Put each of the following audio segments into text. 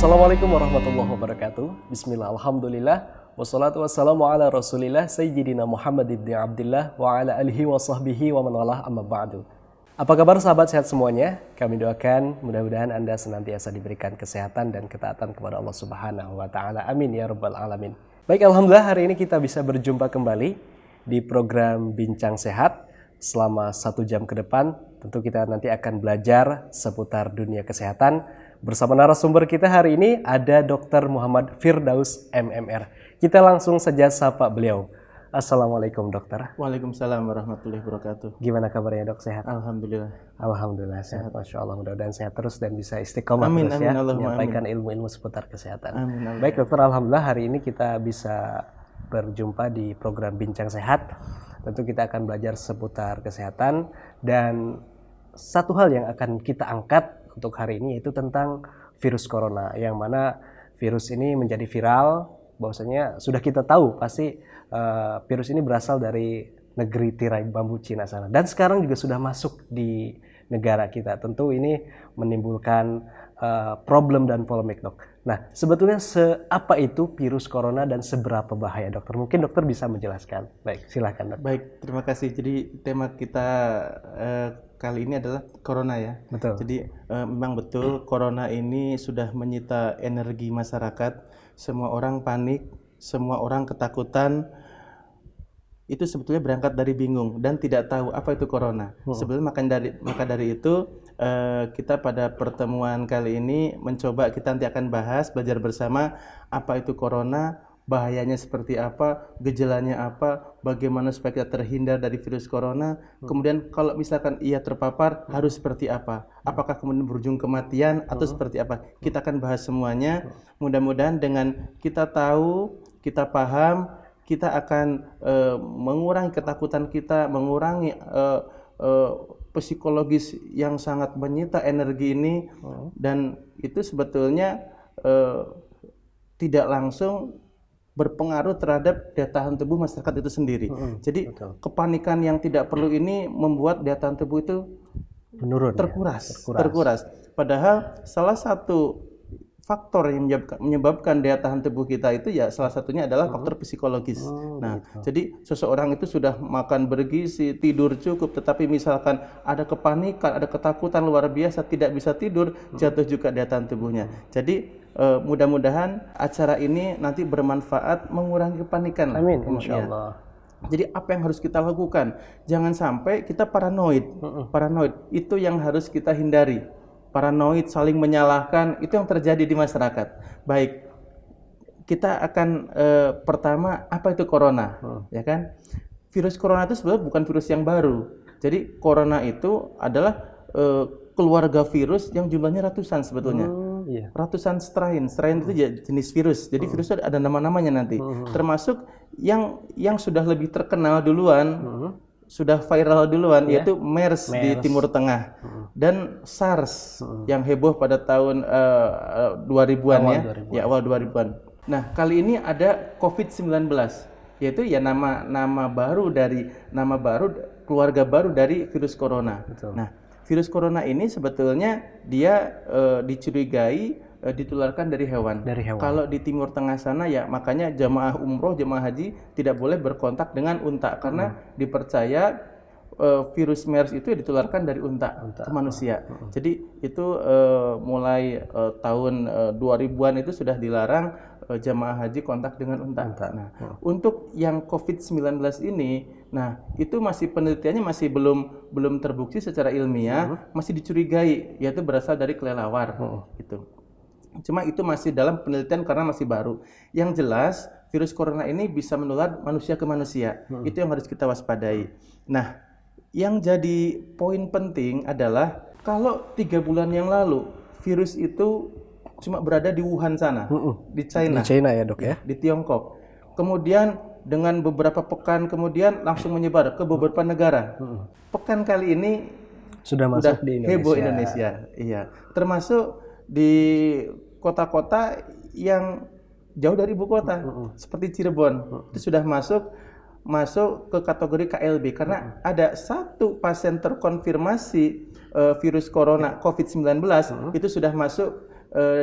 Assalamualaikum warahmatullahi wabarakatuh. Bismillah, alhamdulillah, wassalatu wassalamu ala rasulillah, Sayyidina Muhammad ibn Abdillah, wa ala alihi wa sahbihi wa man walah, amma ba'du. Apa kabar sahabat, sehat semuanya? Kami doakan mudah-mudahan Anda senantiasa diberikan kesehatan dan ketaatan kepada Allah Subhanahu wa Ta'ala. Amin ya Rabbal Alamin. Baik, alhamdulillah hari ini kita bisa berjumpa kembali di program Bincang Sehat. Selama 1 jam ke depan, tentu kita nanti akan belajar seputar dunia kesehatan. Bersama narasumber kita hari ini ada Dr. Muhammad Firdaus MMR. Kita langsung saja sapa beliau. Assalamualaikum dokter. Waalaikumsalam warahmatullahi wabarakatuh. Gimana kabarnya dok, sehat? Alhamdulillah. Alhamdulillah sehat, Masya Allah. Mudah-mudahan sehat terus dan bisa istiqomah Amin, terus amin, ya, Allahumma menyampaikan ilmu-ilmu seputar kesehatan. Amin, amin. Baik dokter, alhamdulillah hari ini kita bisa berjumpa di program Bincang Sehat. Tentu kita akan belajar seputar kesehatan, dan satu hal yang akan kita angkat untuk hari ini yaitu tentang virus corona, yang mana virus ini menjadi viral. Bahwasanya sudah kita tahu pasti virus ini berasal dari negeri tirai bambu Cina sana, dan sekarang juga sudah masuk di negara kita. Tentu ini menimbulkan problem dan polemik dok. Nah, sebetulnya apa itu virus corona dan seberapa bahaya dokter? Mungkin dokter bisa menjelaskan. Baik, silakan dok. Baik, terima kasih. Jadi tema kita kali ini adalah corona ya. Betul. Jadi memang betul corona ini sudah menyita energi masyarakat. Semua orang panik, semua orang ketakutan. Itu sebetulnya berangkat dari bingung dan tidak tahu apa itu corona. Sebelum maka dari itu kita pada pertemuan kali ini mencoba, kita nanti akan bahas, belajar bersama apa itu corona, bahayanya seperti apa, gejalanya apa, bagaimana supaya kita terhindar dari virus corona. Kemudian kalau misalkan ia terpapar harus seperti apa, apakah kemudian berujung kematian atau seperti apa. Kita akan bahas semuanya. Mudah-mudahan dengan kita tahu, kita paham, kita akan mengurangi ketakutan kita, mengurangi psikologis yang sangat menyita energi ini, dan itu sebetulnya tidak langsung berpengaruh terhadap daya tahan tubuh masyarakat itu sendiri. Jadi betul, kepanikan yang tidak perlu ini membuat daya tahan tubuh itu menurun, terkuras. Padahal salah satu faktor yang menyebabkan daya tahan tubuh kita itu ya salah satunya adalah faktor psikologis. Nah, jadi seseorang itu sudah makan bergizi, tidur cukup, tetapi misalkan ada kepanikan, ada ketakutan luar biasa, tidak bisa tidur, jatuh juga daya tahan tubuhnya. Jadi mudah-mudahan acara ini nanti bermanfaat mengurangi kepanikan. Amin, insya Allah. Jadi apa yang harus kita lakukan? Jangan sampai kita paranoid. Paranoid itu yang harus kita hindari. Paranoid, saling menyalahkan, itu yang terjadi di masyarakat. Baik, kita akan pertama, apa itu corona, ya kan? Virus corona itu sebenarnya bukan virus yang baru. Jadi corona itu adalah keluarga virus yang jumlahnya ratusan sebetulnya. Ratusan strain itu jenis virus. Jadi virus itu ada nama-namanya nanti. Termasuk yang sudah lebih terkenal duluan, sudah viral duluan, yaitu MERS di Timur Tengah, dan SARS yang heboh pada tahun 2000-an ya, awal 2000-an. Nah, kali ini ada COVID-19, yaitu ya nama baru keluarga baru dari virus corona. Betul. Nah, virus corona ini sebetulnya dia dicurigai ditularkan dari hewan. Kalau di Timur Tengah sana ya makanya jamaah umroh, jamaah haji tidak boleh berkontak dengan unta, karena dipercaya virus MERS itu ditularkan dari unta ke manusia. Jadi itu mulai tahun 2000-an itu sudah dilarang jamaah haji kontak dengan unta. Nah, untuk yang COVID-19 ini, nah itu masih penelitiannya masih belum terbukti secara ilmiah, masih dicurigai yaitu berasal dari kelelawar gitu. Cuma itu masih dalam penelitian karena masih baru. Yang jelas virus corona ini bisa menular manusia ke manusia. Itu yang harus kita waspadai. Nah, yang jadi poin penting adalah kalau 3 bulan yang lalu virus itu cuma berada di Wuhan sana, di China. Di China ya dok ya? Di Tiongkok. Kemudian dengan beberapa pekan kemudian langsung menyebar ke beberapa negara. Pekan kali ini sudah masuk di Indonesia. Heboh Indonesia. Iya. Termasuk di kota-kota yang jauh dari ibu kota, seperti Cirebon, itu sudah masuk ke kategori KLB karena ada 1 pasien terkonfirmasi virus corona COVID-19 itu sudah masuk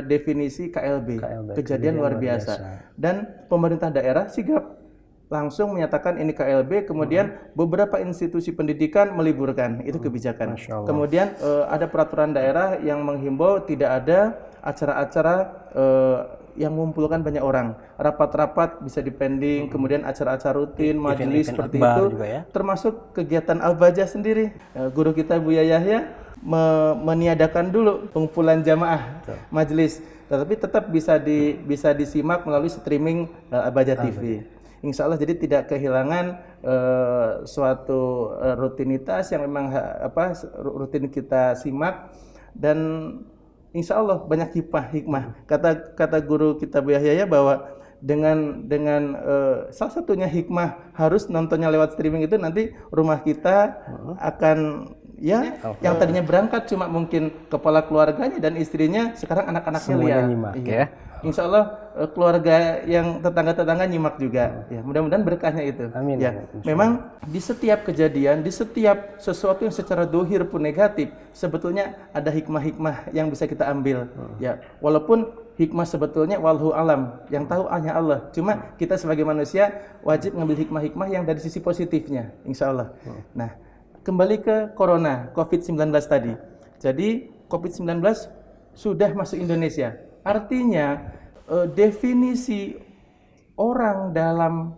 definisi KLB, kejadian luar biasa. Dan pemerintah daerah sigap langsung menyatakan ini KLB, kemudian beberapa institusi pendidikan meliburkan, itu kebijakan. Kemudian ada peraturan daerah yang menghimbau tidak ada acara-acara yang mengumpulkan banyak orang, rapat-rapat bisa dipending, kemudian acara-acara rutin, majelis seperti itu, termasuk kegiatan Al-Bajah sendiri. Guru kita Buya Yahya meniadakan dulu pengumpulan jamaah majelis, tetapi tetap bisa disimak melalui streaming Al-Bajah TV. Insya Allah jadi tidak kehilangan suatu rutinitas yang memang rutin kita simak, dan insya Allah banyak hikmah. Kata guru kita Bu Yahya bahwa dengan salah satunya hikmah harus nontonnya lewat streaming itu, nanti rumah kita akan yang tadinya berangkat cuma mungkin kepala keluarganya dan istrinya, sekarang anak-anaknya lihat. Insya Allah keluarga yang tetangga-tetangga nyimak juga. Ya, mudah-mudahan berkahnya itu. Amin. Ya, memang di setiap kejadian, di setiap sesuatu yang secara dohir pun negatif, sebetulnya ada hikmah-hikmah yang bisa kita ambil. Ya, walaupun hikmah sebetulnya walhu alam, yang tahu hanya Allah. Cuma kita sebagai manusia wajib ngambil hikmah-hikmah yang dari sisi positifnya, insya Allah. Nah, kembali ke corona, COVID-19 tadi. Jadi COVID-19 sudah masuk Indonesia. Artinya definisi orang dalam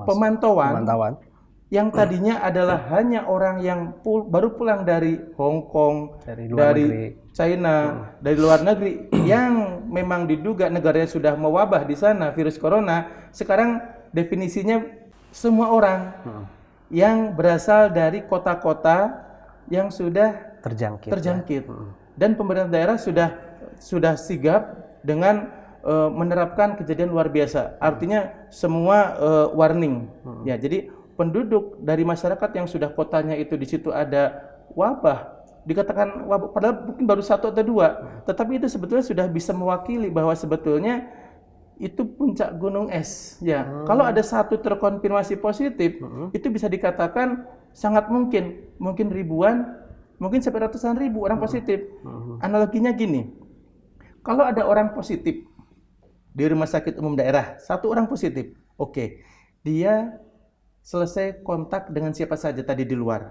pemantauan yang tadinya adalah hanya orang yang baru pulang dari Hong Kong, dari China, dari luar negeri, yang memang diduga negaranya sudah mewabah di sana virus corona, sekarang definisinya semua orang yang berasal dari kota-kota yang sudah terjangkit. Dan pemerintah daerah sudah sigap dengan menerapkan kejadian luar biasa. Artinya semua warning. Ya, jadi penduduk dari masyarakat yang sudah kotanya itu di situ ada wabah, dikatakan wabah, padahal mungkin baru 1 atau 2, tetapi itu sebetulnya sudah bisa mewakili bahwa sebetulnya itu puncak gunung es. Ya, kalau ada 1 terkonfirmasi positif, itu bisa dikatakan sangat mungkin ribuan, mungkin sampai ratusan ribu orang positif. Analoginya gini, kalau ada orang positif di rumah sakit umum daerah, 1 orang positif, oke, dia selesai kontak dengan siapa saja tadi di luar.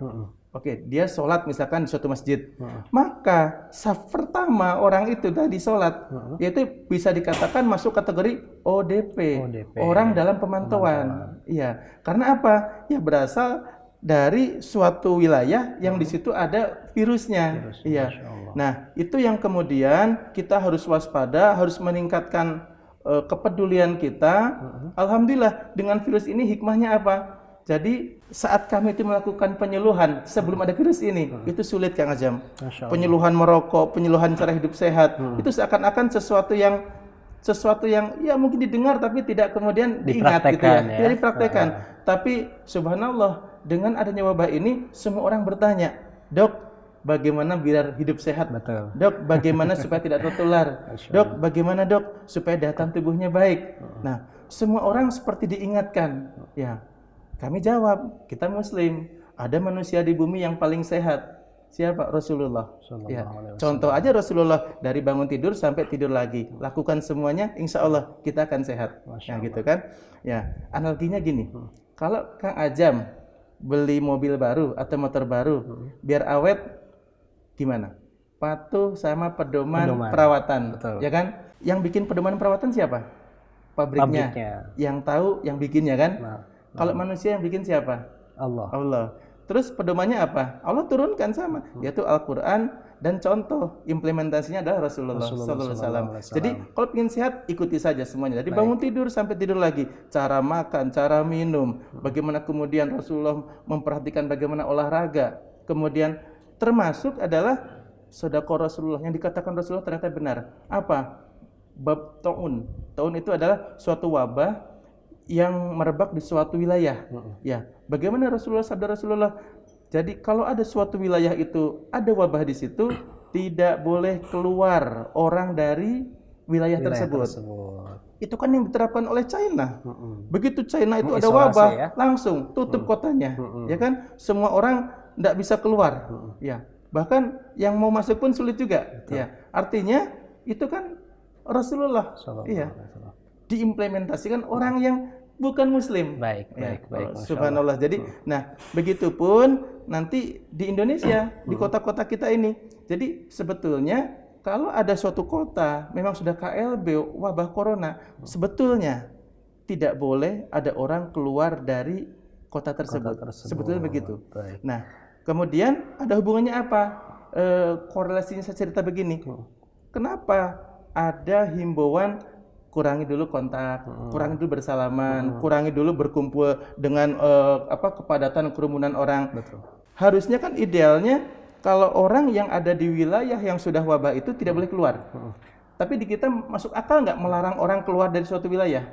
Oke, dia sholat misalkan di suatu masjid, maka saf pertama orang itu tadi sholat, yaitu bisa dikatakan masuk kategori ODP, orang dalam pemantauan. Iya, karena apa? Ya berasal dari suatu wilayah yang di situ ada virusnya. Iya. Nah, itu yang kemudian kita harus waspada, harus meningkatkan kepedulian kita. Alhamdulillah dengan virus ini hikmahnya apa? Jadi saat kami itu melakukan penyuluhan sebelum ada virus ini, itu sulit Kang Ajam. Penyuluhan merokok, penyuluhan cara hidup sehat, itu seakan-akan sesuatu yang ya mungkin didengar tapi tidak kemudian diingat gitu ya. Tidak dipraktekkan. Tapi subhanallah, dengan adanya wabah ini semua orang bertanya, "Dok, bagaimana biar hidup sehat? Dok, bagaimana supaya tidak tertular? Dok, bagaimana dok supaya daya tahan tubuhnya baik?" Nah, semua orang seperti diingatkan. Ya, kami jawab, kita Muslim, ada manusia di bumi yang paling sehat. Siapa? Rasulullah. Ya. Contoh aja Rasulullah, dari bangun tidur sampai tidur lagi, lakukan semuanya, insya Allah kita akan sehat. Nah, gitu kan? Ya, analoginya gini, kalau Kang Ajam beli mobil baru atau motor baru, biar awet, gimana? Patuh sama pedoman perawatan, ya kan? Yang bikin pedoman perawatan siapa? Pabriknya. Yang tahu, yang bikinnya kan? Kalau manusia yang bikin siapa? Allah. Terus pedomannya apa? Allah turunkan sama, yaitu Al-Quran, dan contoh implementasinya adalah Rasulullah SAW. Jadi kalau ingin sehat, ikuti saja semuanya. Dari bangun tidur sampai tidur lagi, cara makan, cara minum, bagaimana kemudian Rasulullah memperhatikan bagaimana olahraga, kemudian termasuk adalah sedekah Rasulullah yang dikatakan Rasulullah ternyata benar. Apa? Bab taun. Taun itu adalah suatu wabah yang merebak di suatu wilayah. Ya, bagaimana sabda Rasulullah? Jadi kalau ada suatu wilayah itu ada wabah di situ, tidak boleh keluar orang dari wilayah tersebut. Itu kan yang diterapkan oleh China. Begitu China itu ada wabah, langsung tutup kotanya. Ya kan? Semua orang tidak bisa keluar. Ya, bahkan yang mau masuk pun sulit juga. Ya, artinya itu kan Rasulullah. Sallallahu Iya. alaihi wasallam. Diimplementasikan orang yang bukan muslim. Baik, Ya, baik, baik. Masya subhanallah. Jadi, nah, begitupun nanti di Indonesia, di kota-kota kita ini. Jadi, sebetulnya kalau ada suatu kota memang sudah KLB wabah corona, sebetulnya tidak boleh ada orang keluar dari kota tersebut. Sebetulnya begitu. Baik. Nah, kemudian ada hubungannya apa? Korelasinya saya cerita begini. Kenapa ada himbauan kurangi dulu kontak, kurangi dulu bersalaman, kurangi dulu berkumpul dengan kepadatan kerumunan orang. Betul. Harusnya kan idealnya kalau orang yang ada di wilayah yang sudah wabah itu tidak boleh keluar. Tapi di kita masuk akal nggak melarang orang keluar dari suatu wilayah?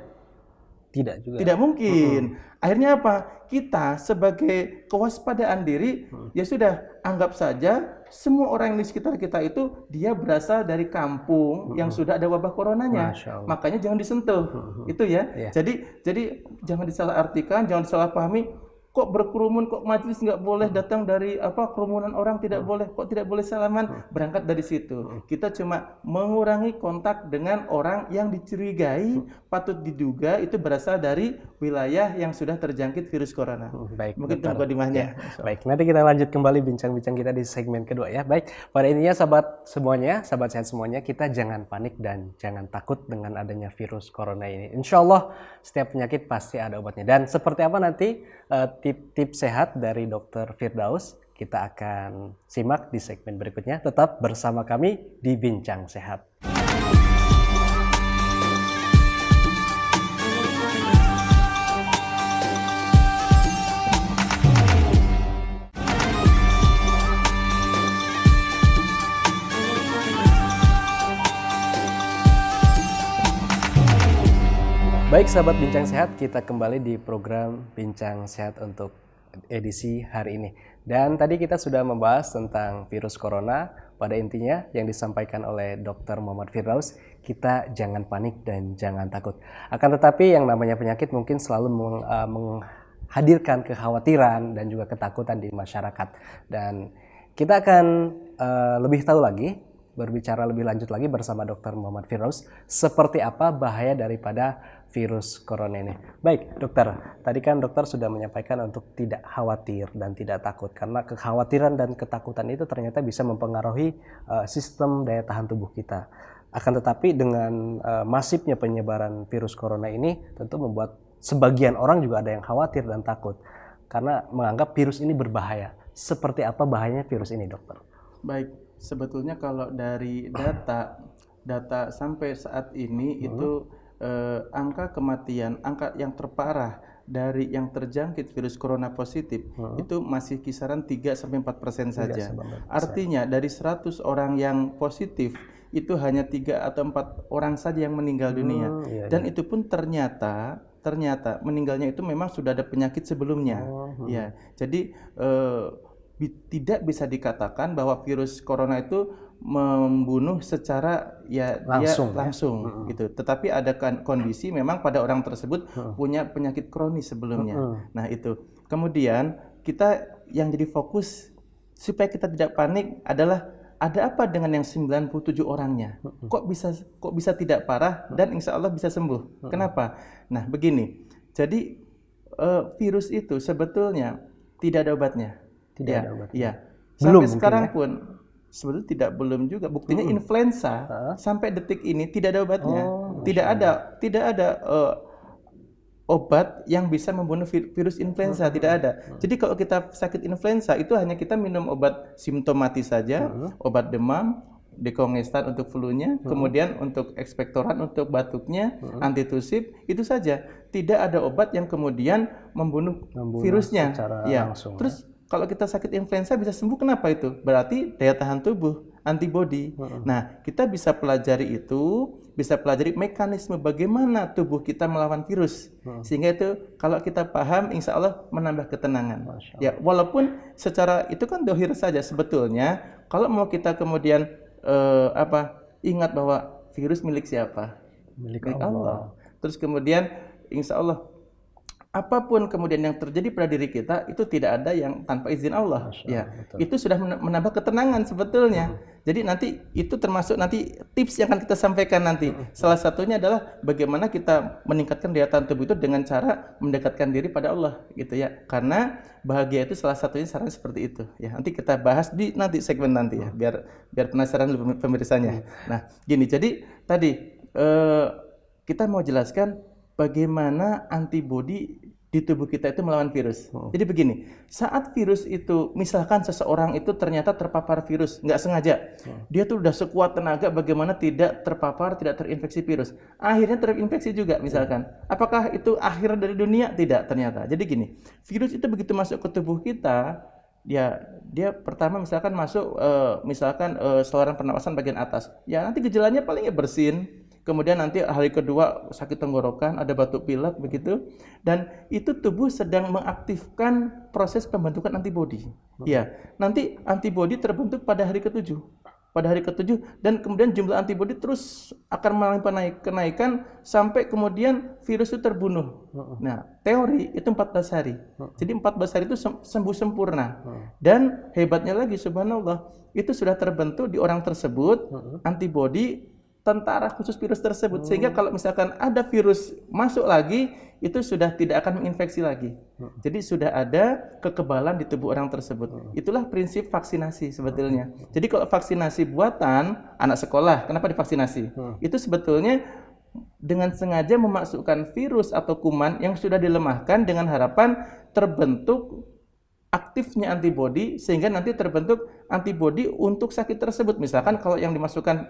Tidak juga. Tidak mungkin. Akhirnya apa? Kita sebagai kewaspadaan diri, ya sudah, anggap saja semua orang di sekitar kita itu dia berasal dari kampung yang sudah ada wabah coronanya. Masya Allah. Makanya jangan disentuh. Itu ya. Iya. Jadi jangan disalahartikan, jangan disalahpahami. Kok berkerumun, kok majelis nggak boleh datang dari kerumunan orang, tidak boleh, kok tidak boleh salaman, berangkat dari situ. Kita cuma mengurangi kontak dengan orang yang dicurigai, patut diduga itu berasal dari wilayah yang sudah terjangkit virus corona. Baik, Mungkin itu dokter. mukadimahnya. Ya, baik, nanti kita lanjut kembali bincang-bincang kita di segmen kedua ya. Baik, pada intinya sahabat semuanya, sahabat sehat semuanya, kita jangan panik dan jangan takut dengan adanya virus corona ini. Insya Allah setiap penyakit pasti ada obatnya. Dan seperti apa nanti tips sehat dari Dr. Firdaus, kita akan simak di segmen berikutnya. Tetap bersama kami di Bincang Sehat. Baik sahabat Bincang Sehat, kita kembali di program Bincang Sehat untuk edisi hari ini. Dan tadi kita sudah membahas tentang virus corona. Pada intinya yang disampaikan oleh Dr. Muhammad Firdaus, kita jangan panik dan jangan takut. Akan tetapi yang namanya penyakit mungkin selalu menghadirkan kekhawatiran dan juga ketakutan di masyarakat. Dan kita akan lebih tahu lagi, berbicara lebih lanjut lagi bersama Dr. Muhammad Firdaus, seperti apa bahaya daripada virus corona ini. Baik, dokter. Tadi kan dokter sudah menyampaikan untuk tidak khawatir dan tidak takut, karena kekhawatiran dan ketakutan itu ternyata bisa mempengaruhi sistem daya tahan tubuh kita. Akan tetapi dengan masifnya penyebaran virus corona ini tentu membuat sebagian orang juga ada yang khawatir dan takut karena menganggap virus ini berbahaya. Seperti apa bahayanya virus ini, dokter? Baik, sebetulnya kalau dari data sampai saat ini itu angka kematian, angka yang terparah dari yang terjangkit virus corona positif itu masih kisaran 3-4% saja. Artinya dari 100 orang yang positif itu hanya 3 atau 4 orang saja yang meninggal dunia. Dan itu pun ternyata meninggalnya itu memang sudah ada penyakit sebelumnya. Ya, jadi tidak bisa dikatakan bahwa virus corona itu membunuh secara langsung gitu. Tetapi ada kondisi memang pada orang tersebut punya penyakit kronis sebelumnya. Nah, itu. Kemudian kita yang jadi fokus supaya kita tidak panik adalah ada apa dengan yang 97 orangnya? Kok bisa tidak parah dan insya Allah bisa sembuh? Kenapa? Nah, begini. Jadi virus itu sebetulnya tidak ada obatnya. Tidak ada obatnya. Iya. Belum Sampai sekarang ya? pun sebetulnya belum juga. Buktinya influenza sampai detik ini tidak ada obatnya. Tidak ada obat yang bisa membunuh virus influenza, tidak ada. Jadi kalau kita sakit influenza itu hanya kita minum obat simptomatis saja, obat demam, dekongestan untuk flu-nya, kemudian untuk ekspektoran untuk batuknya, antitusif, itu saja. Tidak ada obat yang kemudian membunuh virusnya. Ya. Langsung, terus kalau kita sakit influenza bisa sembuh, kenapa itu? Berarti daya tahan tubuh, antibodi. Nah, kita bisa pelajari itu, bisa pelajari mekanisme bagaimana tubuh kita melawan virus. Sehingga itu kalau kita paham, insya Allah menambah ketenangan. Ya, walaupun secara itu kan dohir saja sebetulnya. Kalau mau kita kemudian ingat bahwa virus milik siapa? Milik Allah. Terus kemudian insya Allah apapun kemudian yang terjadi pada diri kita itu tidak ada yang tanpa izin Allah. Ya, betul. Itu sudah menambah ketenangan sebetulnya. Jadi nanti itu termasuk nanti tips yang akan kita sampaikan nanti. Salah satunya adalah bagaimana kita meningkatkan daya tahan tubuh itu dengan cara mendekatkan diri pada Allah gitu ya. Karena bahagia itu salah satunya saran seperti itu ya. Nanti kita bahas di nanti segmen nanti ya, biar penasaran pemirsanya. Nah, gini. Jadi tadi kita mau jelaskan bagaimana antibodi di tubuh kita itu melawan virus. Jadi begini, saat virus itu, misalkan seseorang itu ternyata terpapar virus, nggak sengaja, dia tuh udah sekuat tenaga bagaimana tidak terpapar, tidak terinfeksi virus. Akhirnya terinfeksi juga misalkan. Apakah itu akhir dari dunia? Tidak ternyata. Jadi gini, virus itu begitu masuk ke tubuh kita, ya dia pertama misalkan masuk, saluran pernapasan bagian atas. Ya nanti gejalanya palingnya bersin. Kemudian nanti hari kedua sakit tenggorokan, ada batuk pilek begitu, dan itu tubuh sedang mengaktifkan proses pembentukan antibodi. Ya, nanti antibodi terbentuk pada hari ke-7. Pada hari ke-7 dan kemudian jumlah antibodi terus akan mengalami kenaikan sampai kemudian virus itu terbunuh. Nah, teori itu 14 hari. Jadi 14 hari itu sembuh sempurna. Dan hebatnya lagi subhanallah, itu sudah terbentuk di orang tersebut antibodi tentara khusus virus tersebut, sehingga kalau misalkan ada virus masuk lagi, itu sudah tidak akan menginfeksi lagi. Jadi sudah ada kekebalan di tubuh orang tersebut. Itulah prinsip vaksinasi sebetulnya. Jadi kalau vaksinasi buatan anak sekolah, kenapa divaksinasi? Itu sebetulnya dengan sengaja memasukkan virus atau kuman yang sudah dilemahkan dengan harapan terbentuk aktifnya antibodi, sehingga nanti terbentuk antibodi untuk sakit tersebut. Misalkan kalau yang dimasukkan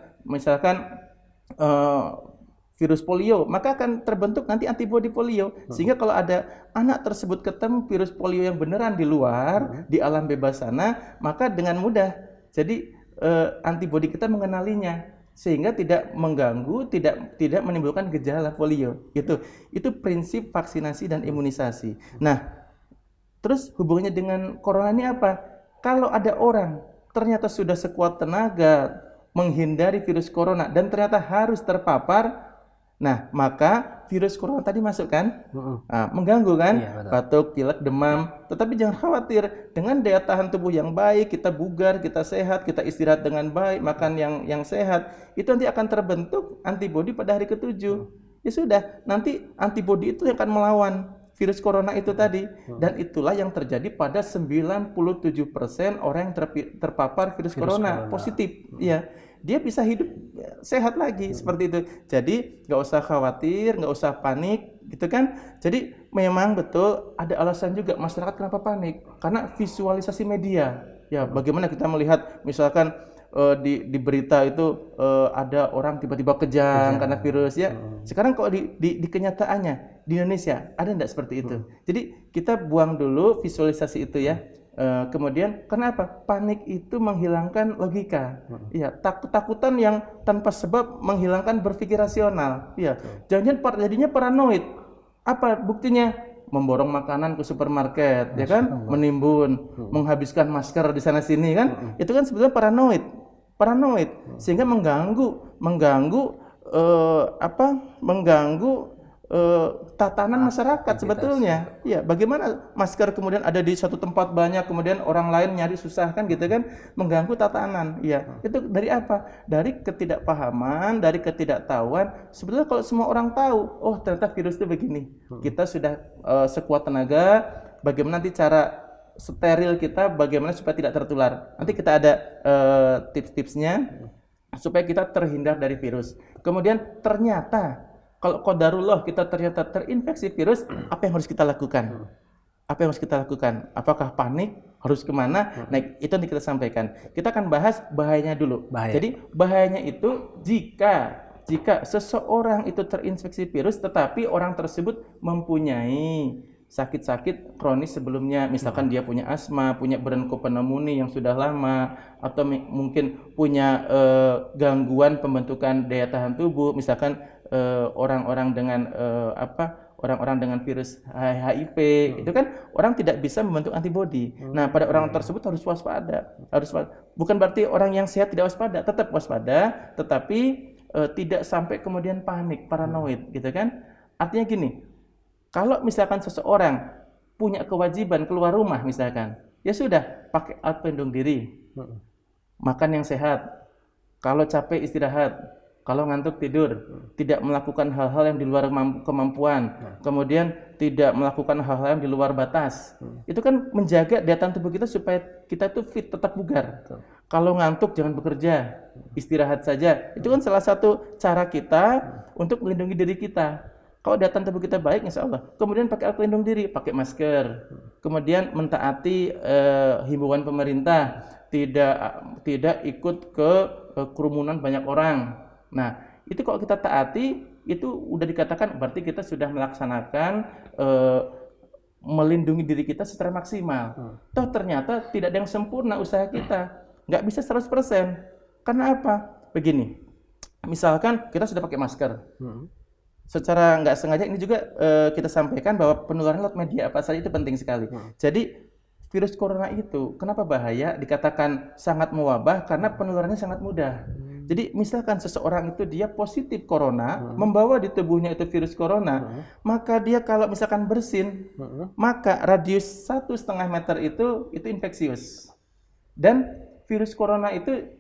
virus polio, maka akan terbentuk nanti antibodi polio, sehingga kalau ada anak tersebut ketemu virus polio yang beneran di luar, di alam bebas sana, maka dengan mudah jadi antibodi kita mengenalinya, sehingga tidak mengganggu, tidak menimbulkan gejala polio. Itu prinsip vaksinasi dan imunisasi. Nah, terus hubungannya dengan corona ini apa? Kalau ada orang ternyata sudah sekuat tenaga menghindari virus corona dan ternyata harus terpapar, nah maka virus corona tadi masuk kan, mengganggu kan, batuk, pilek, demam. Tetapi jangan khawatir, dengan daya tahan tubuh yang baik, kita bugar, kita sehat, kita istirahat dengan baik, makan yang sehat, itu nanti akan terbentuk antibodi pada hari ke-7. Ya sudah, nanti antibodi itu yang akan melawan virus corona itu tadi, dan itulah yang terjadi pada 97% orang yang terpapar virus corona positif. Ya, dia bisa hidup sehat lagi seperti itu. Jadi nggak usah khawatir, nggak usah panik, gitu kan? Jadi memang betul ada alasan juga masyarakat kenapa panik, karena visualisasi media. Ya, bagaimana kita melihat misalkan di berita itu ada orang tiba-tiba kejang karena virus ya. Sekarang kalau di kenyataannya di Indonesia ada enggak seperti itu? Jadi kita buang dulu visualisasi itu ya. Kemudian kenapa? Panik itu menghilangkan logika. Iya, takut-takutan yang tanpa sebab menghilangkan berpikir rasional. Iya, jangan jadinya paranoid. Apa buktinya? Memborong makanan ke supermarket, ya kan? Menimbun, menghabiskan masker di sana sini kan? Itu kan sebetulnya paranoid, sehingga mengganggu tatanan masyarakat sebetulnya. Ya, bagaimana masker kemudian ada di satu tempat banyak, kemudian orang lain nyari susah kan gitu kan, mengganggu tatanan. Ya, itu dari apa? Dari ketidakpahaman, dari ketidaktahuan. Sebetulnya kalau semua orang tahu, oh ternyata virus itu begini. Kita sudah sekuat tenaga, bagaimana nanti cara steril kita, bagaimana supaya tidak tertular. Nanti kita ada tips-tipsnya supaya kita terhindar dari virus. Kemudian ternyata kalau qadarullah kita ternyata terinfeksi virus, apa yang harus kita lakukan? Apa yang harus kita lakukan? Apakah panik? Harus kemana? Nah, itu nanti kita sampaikan. Kita akan bahas bahayanya dulu. Jadi bahayanya itu jika seseorang itu terinfeksi virus, tetapi orang tersebut mempunyai sakit-sakit kronis sebelumnya, misalkan dia punya asma, punya bronchopneumonia yang sudah lama, atau mungkin punya gangguan pembentukan daya tahan tubuh, misalkan orang-orang dengan virus HIV, itu kan orang tidak bisa membentuk antibodi. Nah, pada orang tersebut harus waspada. Bukan berarti orang yang sehat tidak waspada, tetap waspada, tetapi tidak sampai kemudian panik, paranoid, gitu kan? Artinya gini, kalau misalkan seseorang punya kewajiban keluar rumah misalkan, ya sudah, pakai alat pelindung diri, makan yang sehat, Kalau capek istirahat, kalau ngantuk tidur, tidak melakukan hal-hal yang di luar kemampuan, kemudian tidak melakukan hal-hal yang di luar batas. Itu kan menjaga daya tahan tubuh kita supaya kita tuh fit, tetap bugar. Kalau ngantuk jangan bekerja, istirahat saja. Itu kan salah satu cara kita untuk melindungi diri kita. Kalau daya tahan tubuh kita baik, insya Allah. Kemudian pakai alat pelindung diri, pakai masker. Kemudian mentaati himbauan pemerintah, tidak ikut ke kerumunan banyak orang. Nah, itu kalau kita taati, itu udah dikatakan berarti kita sudah melaksanakan melindungi diri kita secara maksimal. Toh ternyata tidak ada yang sempurna usaha kita. Nggak bisa 100%. Karena apa? Begini, misalkan kita sudah pakai masker. Secara nggak sengaja ini juga kita sampaikan bahwa penularan lewat media apa saja itu penting sekali. Jadi virus corona itu kenapa bahaya? Dikatakan sangat mewabah karena penularannya sangat mudah. Jadi misalkan seseorang itu dia positif corona, membawa di tubuhnya itu virus corona, maka dia kalau misalkan bersin, maka radius 1,5 meter itu infeksius. Dan virus corona itu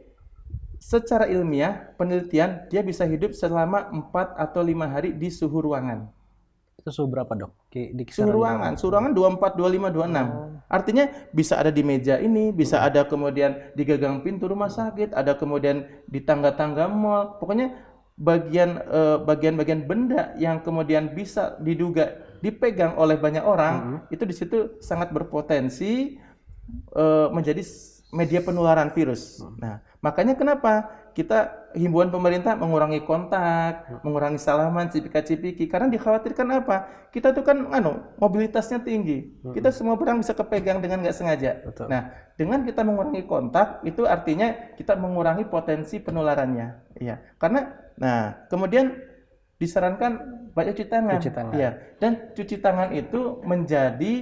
secara ilmiah penelitian dia bisa hidup selama 4 atau 5 hari di suhu ruangan. Itu suhu berapa, Dok? Suhu ruangan 24, 25, 26. Artinya bisa ada di meja ini, bisa ada kemudian di gagang pintu rumah sakit, ada kemudian di tangga-tangga mal. Pokoknya bagian-bagian benda yang kemudian bisa diduga dipegang oleh banyak orang, itu di situ sangat berpotensi menjadi media penularan virus. Nah, makanya kenapa kita himbauan pemerintah mengurangi kontak, mengurangi salaman, cipika-cipiki, karena dikhawatirkan apa? Kita tuh kan mobilitasnya tinggi. Kita semua barang bisa kepegang dengan nggak sengaja. Betul. Nah, dengan kita mengurangi kontak, itu artinya kita mengurangi potensi penularannya. Iya. Karena kemudian disarankan banyak cuci tangan. Iya. Dan cuci tangan itu menjadi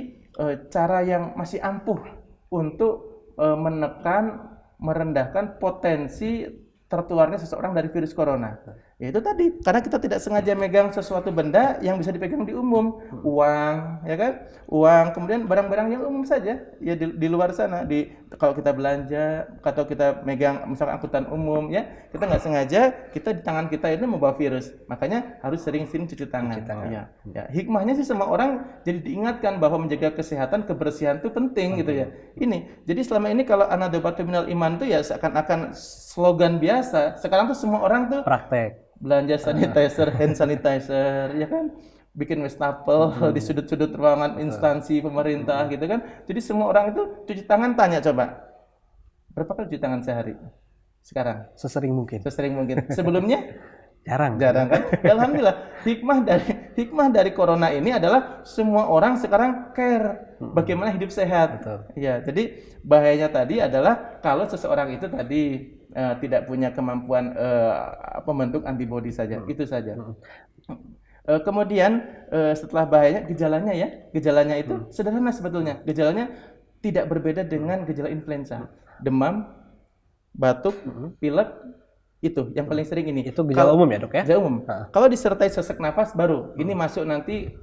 cara yang masih ampuh untuk menekan, merendahkan potensi tertularnya seseorang dari virus corona. Ya itu tadi, karena kita tidak sengaja megang sesuatu benda yang bisa dipegang di umum, uang, ya kan? Uang, kemudian barang-barang yang umum saja, ya di luar sana, kalau kita belanja atau kita megang misalkan angkutan umum, ya kita nggak sengaja, kita di tangan kita ini membawa virus, makanya harus sering-sering cuci tangan. Ya, hikmahnya sih semua orang jadi diingatkan bahwa menjaga kesehatan, kebersihan itu penting gitu ya. Ini, jadi selama ini kalau anadobatu minal iman tuh ya seakan-akan slogan biasa, sekarang tuh semua orang tuh praktek. Belanja sanitizer, hand sanitizer, ya kan? Bikin wastafel di sudut-sudut ruangan instansi pemerintah gitu kan. Jadi semua orang itu cuci tangan, tanya coba. Berapa kali cuci tangan sehari? Sekarang? Sesering mungkin. Sesering mungkin. Sebelumnya? Jarang kan? Alhamdulillah, hikmah dari corona ini adalah semua orang sekarang care bagaimana hidup sehat. Betul. Ya, jadi bahayanya tadi adalah kalau seseorang itu tadi tidak punya kemampuan membentuk antibodi saja, itu saja. Kemudian setelah bahayanya gejalanya itu sederhana sebetulnya. Gejalanya tidak berbeda dengan gejala influenza, demam, batuk, pilek. Itu yang paling sering ini. Itu gejala umum ya, Dok ya? Gejala umum. Kalau disertai sesak napas baru ini masuk nanti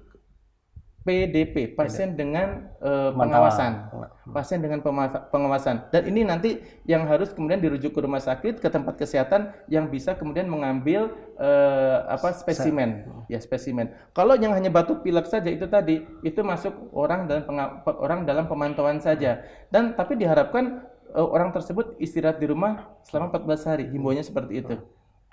PDP, pasien dengan pengawasan. Pasien dengan pengawasan. Dan ini nanti yang harus kemudian dirujuk ke rumah sakit, ke tempat kesehatan yang bisa kemudian mengambil spesimen. Ya, spesimen. Kalau yang hanya batuk pilek saja itu tadi, itu masuk orang dalam pemantauan saja. Dan tapi diharapkan orang tersebut istirahat di rumah selama 14 hari. Himbauannya seperti itu.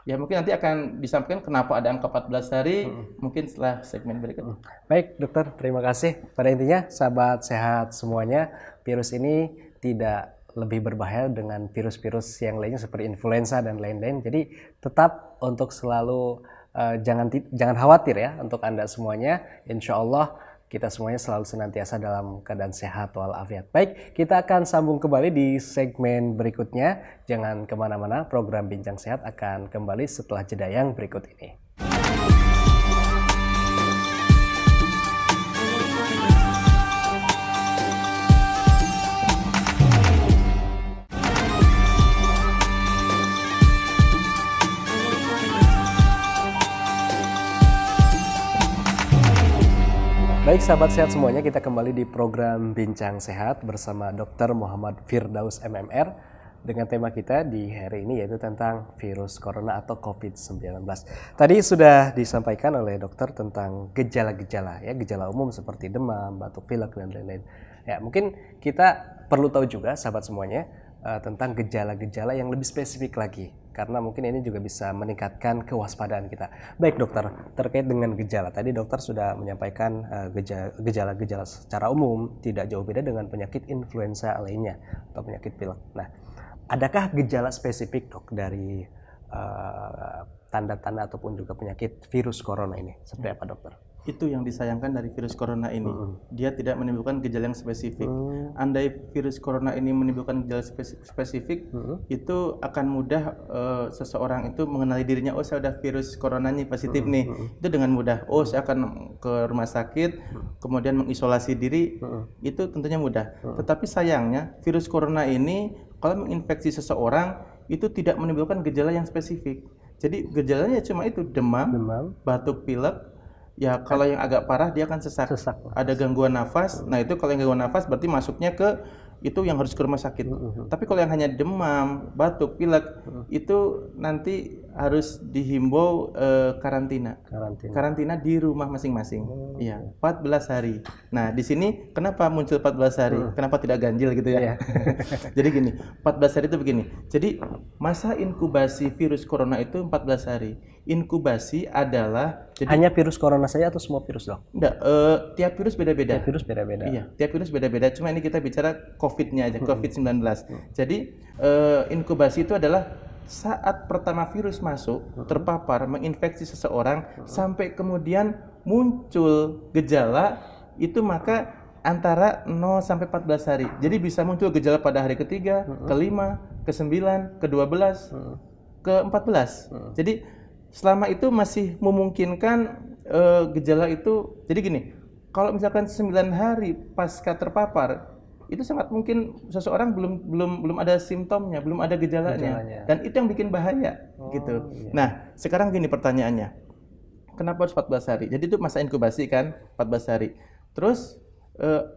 Ya mungkin nanti akan disampaikan kenapa ada angka 14 hari, mungkin setelah segmen berikutnya. Baik dokter, terima kasih. Pada intinya sahabat sehat semuanya, virus ini tidak lebih berbahaya dengan virus-virus yang lainnya seperti influenza dan lain-lain. Jadi tetap untuk selalu jangan khawatir ya untuk Anda semuanya. Insya Allah kita semuanya selalu senantiasa dalam keadaan sehat walafiat. Baik, kita akan sambung kembali di segmen berikutnya. Jangan kemana-mana, program Bincang Sehat akan kembali setelah jeda yang berikut ini. Baik sahabat sehat semuanya, kita kembali di program Bincang Sehat bersama Dr. Muhammad Firdaus MMR. dengan tema kita di hari ini yaitu tentang virus corona atau COVID-19. Tadi sudah disampaikan oleh dokter tentang gejala-gejala ya, gejala umum seperti demam, batuk pilek dan lain-lain. Ya, mungkin kita perlu tahu juga sahabat semuanya tentang gejala-gejala yang lebih spesifik lagi, karena mungkin ini juga bisa meningkatkan kewaspadaan kita. Baik dokter, terkait dengan gejala, tadi dokter sudah menyampaikan gejala-gejala secara umum tidak jauh beda dengan penyakit influenza lainnya atau penyakit pilek. Nah, adakah gejala spesifik dok dari tanda-tanda ataupun juga penyakit virus corona ini? Seperti apa dokter? Itu yang disayangkan dari virus corona ini. Dia tidak menimbulkan gejala yang spesifik. Andai virus corona ini menimbulkan gejala spesifik, itu akan mudah seseorang itu mengenali dirinya, oh saya udah virus coronanya positif nih. Itu dengan mudah. Oh saya akan ke rumah sakit, kemudian mengisolasi diri, itu tentunya mudah. Tetapi sayangnya virus corona ini kalau menginfeksi seseorang itu tidak menimbulkan gejala yang spesifik. Jadi gejalanya cuma itu demam, batuk pilek. Ya kalau yang agak parah dia akan sesak. Ada gangguan nafas. Nah itu kalau yang gangguan nafas berarti masuknya ke itu yang harus ke rumah sakit. Tapi kalau yang hanya demam, batuk, pilek itu nanti harus dihimbau karantina di rumah masing-masing. Iya, 14 hari. Nah, di sini kenapa muncul 14 hari? Kenapa tidak ganjil gitu ya? Jadi gini, 14 hari itu begini. Jadi masa inkubasi virus corona itu 14 hari. Inkubasi adalah hanya virus corona saja atau semua virus dok? Enggak, tiap virus beda-beda. Tiap virus beda-beda. Iya, tiap virus beda-beda. Cuma ini kita bicara COVID-nya aja, COVID-19. Jadi inkubasi itu adalah saat pertama virus masuk, terpapar, menginfeksi seseorang, sampai kemudian muncul gejala, itu maka antara 0 sampai 14 hari. Jadi bisa muncul gejala pada hari ketiga, kelima, ke-9, ke-12, ke-14. Jadi selama itu masih memungkinkan gejala itu. Jadi gini, kalau misalkan 9 hari pasca terpapar, itu sangat mungkin seseorang belum ada simptomnya, belum ada gejalanya. Dan itu yang bikin bahaya gitu. Iya. Nah, sekarang gini pertanyaannya. Kenapa harus 14 hari? Jadi itu masa inkubasi kan, 14 hari. Terus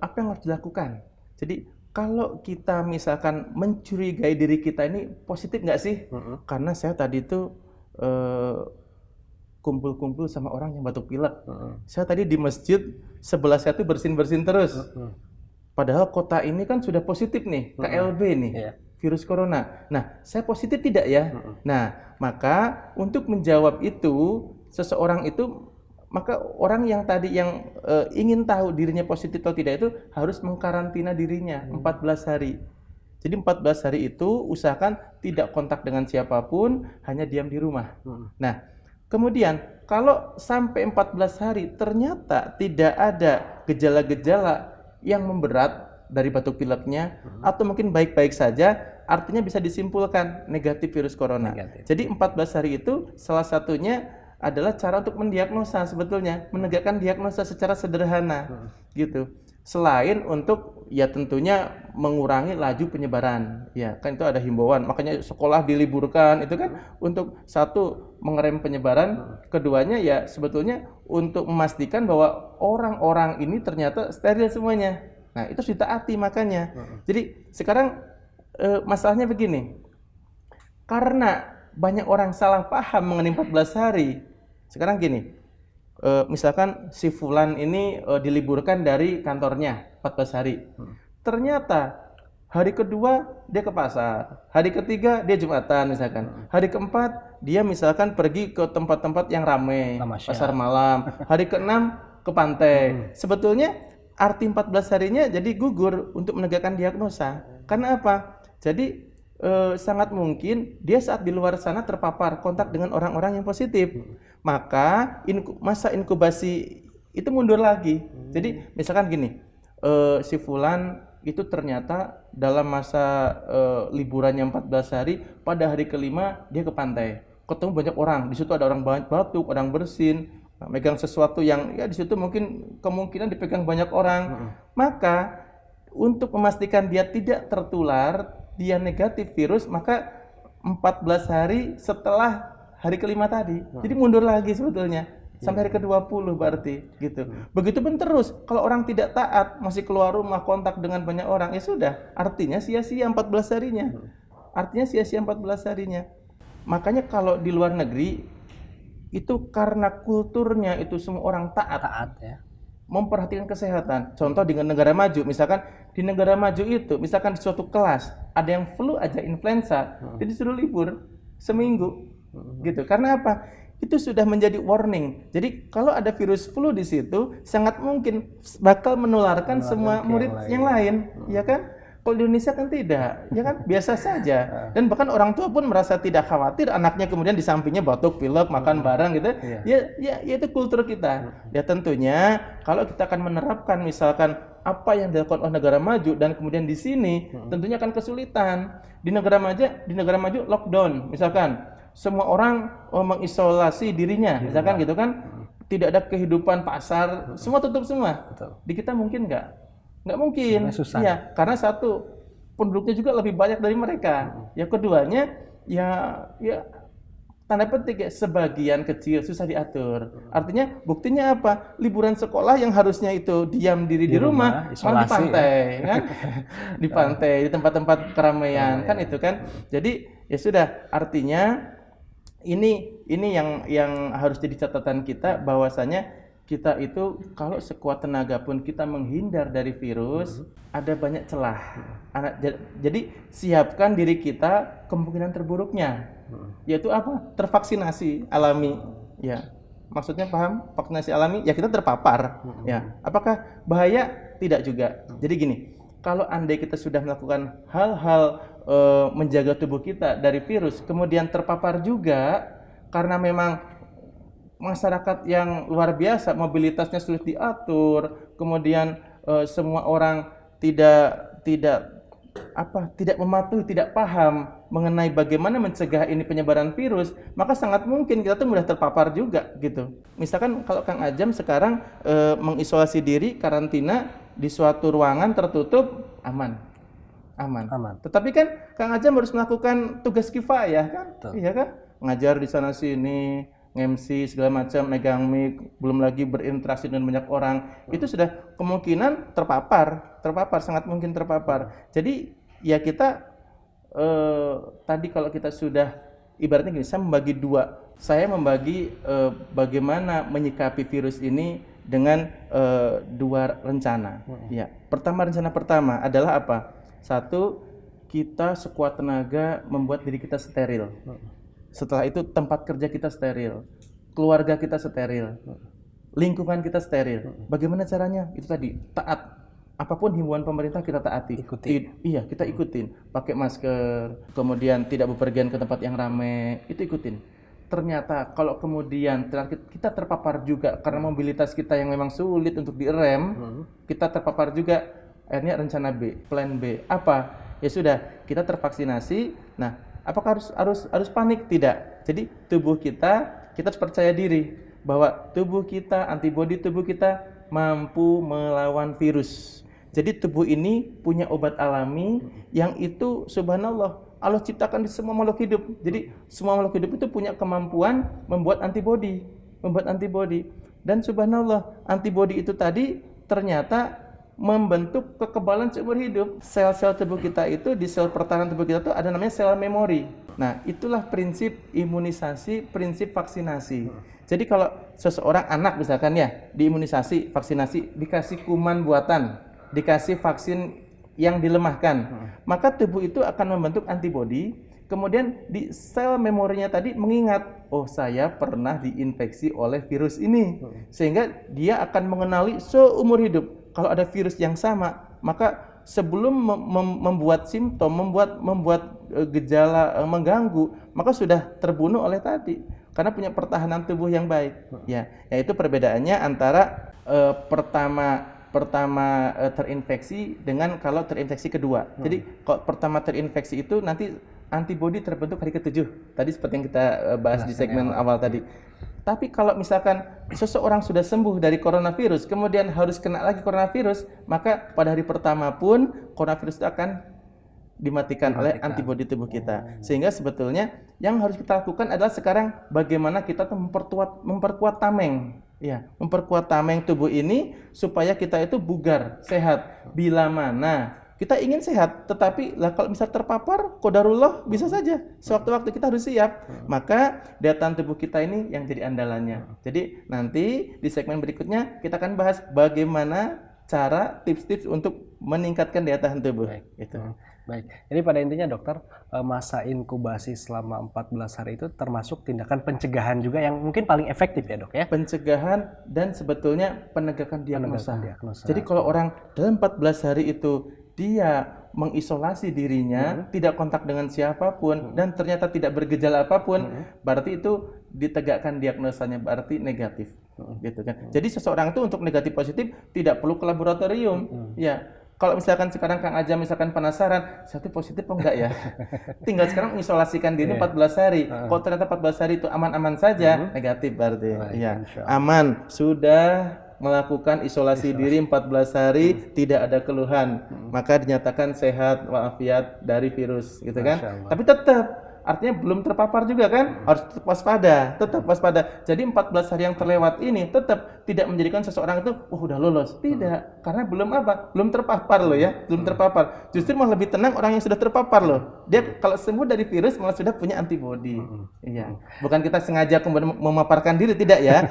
apa yang harus dilakukan? Jadi kalau kita misalkan mencurigai diri kita ini positif nggak sih? Karena saya tadi itu kumpul-kumpul sama orang yang batuk pilek. Saya tadi di masjid sebelah saya tuh bersin-bersin terus. Padahal kota ini kan sudah positif nih, KLB nih, virus corona. Nah, saya positif tidak ya? Nah, maka untuk menjawab itu, seseorang itu, maka orang yang tadi yang ingin tahu dirinya positif atau tidak itu harus mengkarantina dirinya 14 hari. Jadi 14 hari itu usahakan tidak kontak dengan siapapun, hanya diam di rumah. Nah, kemudian kalau sampai 14 hari ternyata tidak ada gejala-gejala yang memberat dari batuk pileknya, atau mungkin baik-baik saja, artinya bisa disimpulkan negatif virus corona. Jadi 14 hari itu salah satunya adalah cara untuk mendiagnosa sebetulnya, menegakkan diagnosa secara sederhana gitu. Selain untuk ya tentunya mengurangi laju penyebaran. Ya, kan itu ada himbauan. Makanya sekolah diliburkan itu kan untuk satu mengerem penyebaran, keduanya ya sebetulnya untuk memastikan bahwa orang-orang ini ternyata steril semuanya. Nah, itu harus ditaati makanya. Jadi sekarang masalahnya begini. Karena banyak orang salah paham mengenai 14 hari. Sekarang gini, misalkan si fulan ini diliburkan dari kantornya 14 hari. Ternyata hari kedua dia ke pasar, hari ketiga dia Jumatan misalkan, hari keempat dia misalkan pergi ke tempat-tempat yang ramai, pasar malam, hari keenam ke pantai. Sebetulnya arti 14 harinya jadi gugur untuk menegakkan diagnosa. Karena apa? Jadi sangat mungkin dia saat di luar sana terpapar kontak dengan orang-orang yang positif. Maka masa inkubasi itu mundur lagi. Jadi misalkan gini, si fulan itu ternyata dalam masa liburannya 14 hari, pada hari kelima dia ke pantai. Ketemu banyak orang, di situ ada orang batuk, orang bersin, megang sesuatu yang ya di situ mungkin kemungkinan dipegang banyak orang. Maka untuk memastikan dia tidak tertular, dia negatif virus, maka 14 hari setelah hari kelima tadi. Jadi mundur lagi sebetulnya. Sampai hari ke-20 berarti gitu. Begitupun terus, kalau orang tidak taat, masih keluar rumah kontak dengan banyak orang, ya sudah, artinya sia-sia 14 harinya. artinya sia-sia 14 harinya. Makanya kalau di luar negeri itu karena kulturnya itu semua orang taat ya. memperhatikan kesehatan. Contoh dengan negara maju, misalkan di negara maju itu, misalkan di suatu kelas ada yang flu aja influenza, jadi disuruh libur seminggu, gitu. Karena apa? Itu sudah menjadi warning. Jadi kalau ada virus flu di situ, sangat mungkin bakal menularkan semua murid yang lain, ya kan? Kalau di Indonesia kan tidak, ya kan biasa saja. Dan bahkan orang tua pun merasa tidak khawatir anaknya kemudian di sampingnya batuk, pilek, makan bareng gitu. Ya itu kultur kita. Ya tentunya kalau kita akan menerapkan misalkan apa yang dilakukan oleh negara maju dan kemudian di sini tentunya akan kesulitan. Di negara maju lockdown misalkan. Semua orang mengisolasi dirinya, misalkan gitu kan. Tidak ada kehidupan pasar, semua tutup semua. Di kita mungkin nggak mungkin, iya, karena satu penduduknya juga lebih banyak dari mereka. Yang keduanya, ya tanda petik ya sebagian kecil susah diatur. Artinya buktinya apa? Liburan sekolah yang harusnya itu diam diri di rumah, malah di pantai, kan? Di pantai, di tempat-tempat keramaian, kan itu kan. Jadi ya sudah, artinya ini yang harus jadi catatan kita bahwasanya kita itu kalau sekuat tenaga pun kita menghindar dari virus, ada banyak celah. Jadi siapkan diri kita kemungkinan terburuknya, yaitu apa? Tervaksinasi alami. Ya, maksudnya paham? Vaksinasi alami, ya kita terpapar. Ya, apakah bahaya? Tidak juga. Jadi gini, kalau andai kita sudah melakukan hal-hal menjaga tubuh kita dari virus, kemudian terpapar juga karena memang masyarakat yang luar biasa, mobilitasnya sulit diatur, kemudian semua orang tidak mematuhi, tidak paham mengenai bagaimana mencegah ini penyebaran virus, maka sangat mungkin kita tuh mudah terpapar juga gitu. Misalkan kalau Kang Ajam sekarang mengisolasi diri, karantina di suatu ruangan tertutup, aman. Tetapi kan Kang Ajam harus melakukan tugas kifayah kan? Iya kan? Ngajar di sana sini, MC segala macam, megang mic, belum lagi berinteraksi dengan banyak orang, itu sudah kemungkinan terpapar, sangat mungkin terpapar. Jadi ya kita tadi kalau kita sudah ibaratnya gini, saya membagi dua, saya membagi bagaimana menyikapi virus ini dengan dua rencana. Ya, rencana pertama adalah apa? Satu, kita sekuat tenaga membuat diri kita steril. Setelah itu tempat kerja kita steril, keluarga kita steril, lingkungan kita steril. Bagaimana caranya? Itu tadi, taat. Apapun himbauan pemerintah kita taati. Iya, kita ikutin. Pakai masker, kemudian tidak bepergian ke tempat yang ramai, itu ikutin. Ternyata kalau kemudian kita terpapar juga karena mobilitas kita yang memang sulit untuk direm, kita terpapar juga, akhirnya rencana B, plan B. Apa? Ya sudah, kita tervaksinasi. Nah, apakah harus panik? Tidak. Jadi tubuh kita harus percaya diri bahwa tubuh kita, antibodi tubuh kita mampu melawan virus. Jadi tubuh ini punya obat alami yang itu subhanallah Allah ciptakan di semua makhluk hidup. Jadi semua makhluk hidup itu punya kemampuan membuat antibodi. Dan subhanallah antibodi itu tadi ternyata membentuk kekebalan seumur hidup. Sel-sel tubuh kita itu, di sel pertahanan tubuh kita itu ada namanya sel memori. Nah, itulah prinsip imunisasi, prinsip vaksinasi. Jadi kalau seseorang anak misalkan ya, diimunisasi, vaksinasi, dikasih kuman buatan, dikasih vaksin yang dilemahkan, maka tubuh itu akan membentuk antibodi. Kemudian di sel memorinya tadi mengingat, oh saya pernah diinfeksi oleh virus ini, sehingga dia akan mengenali seumur hidup. Kalau ada virus yang sama, maka sebelum membuat simptom, membuat gejala mengganggu, maka sudah terbunuh oleh tadi, karena punya pertahanan tubuh yang baik. Ya, yaitu perbedaannya antara pertama terinfeksi dengan kalau terinfeksi kedua. Jadi kalau pertama terinfeksi itu nanti antibodi terbentuk hari ke-7. Tadi seperti yang kita bahas di segmen awal tadi. Tapi kalau misalkan seseorang sudah sembuh dari coronavirus, kemudian harus kena lagi coronavirus, maka pada hari pertama pun coronavirus itu akan dimatikan oleh antibodi tubuh kita. Sehingga sebetulnya yang harus kita lakukan adalah sekarang bagaimana kita tuh memperkuat tameng. Ya, memperkuat tameng tubuh ini supaya kita itu bugar, sehat. Bila mana Kita ingin sehat, tetapi lah kalau misal terpapar, qadarullah bisa saja. Sewaktu-waktu kita harus siap. Maka daya tahan tubuh kita ini yang jadi andalannya. Jadi nanti di segmen berikutnya kita akan bahas bagaimana cara tips-tips untuk meningkatkan daya tahan tubuh. Gitu. Baik, ini pada intinya dokter, masa inkubasi selama 14 hari itu termasuk tindakan pencegahan juga yang mungkin paling efektif ya dok ya? Pencegahan dan sebetulnya penegakan diagnosa. Diagnosa. Jadi kalau orang dalam 14 hari itu dia mengisolasi dirinya, tidak kontak dengan siapapun dan ternyata tidak bergejala apapun, berarti itu ditegakkan diagnosanya, berarti negatif. Gitu kan. Jadi seseorang itu untuk negatif positif tidak perlu ke laboratorium. Ya. Kalau misalkan sekarang Kang Aja misalkan penasaran, satu positif apa enggak ya? Tinggal sekarang mengisolasikan diri 14 hari. Kalau ternyata 14 hari itu aman-aman saja, negatif berarti. Ya, aman. Sudah melakukan isolasi diri 14 hari, tidak ada keluhan. Maka dinyatakan sehat walafiat dari virus, gitu kan? Tapi tetap artinya belum terpapar juga kan, harus tetap waspada. Jadi 14 hari yang terlewat ini tetap tidak menjadikan seseorang itu udah lolos, tidak, karena belum terpapar loh ya, belum terpapar. Justru malah lebih tenang orang yang sudah terpapar loh, dia kalau sembuh dari virus malah sudah punya antibodi. Iya, bukan kita sengaja kemudian memaparkan diri, tidak ya,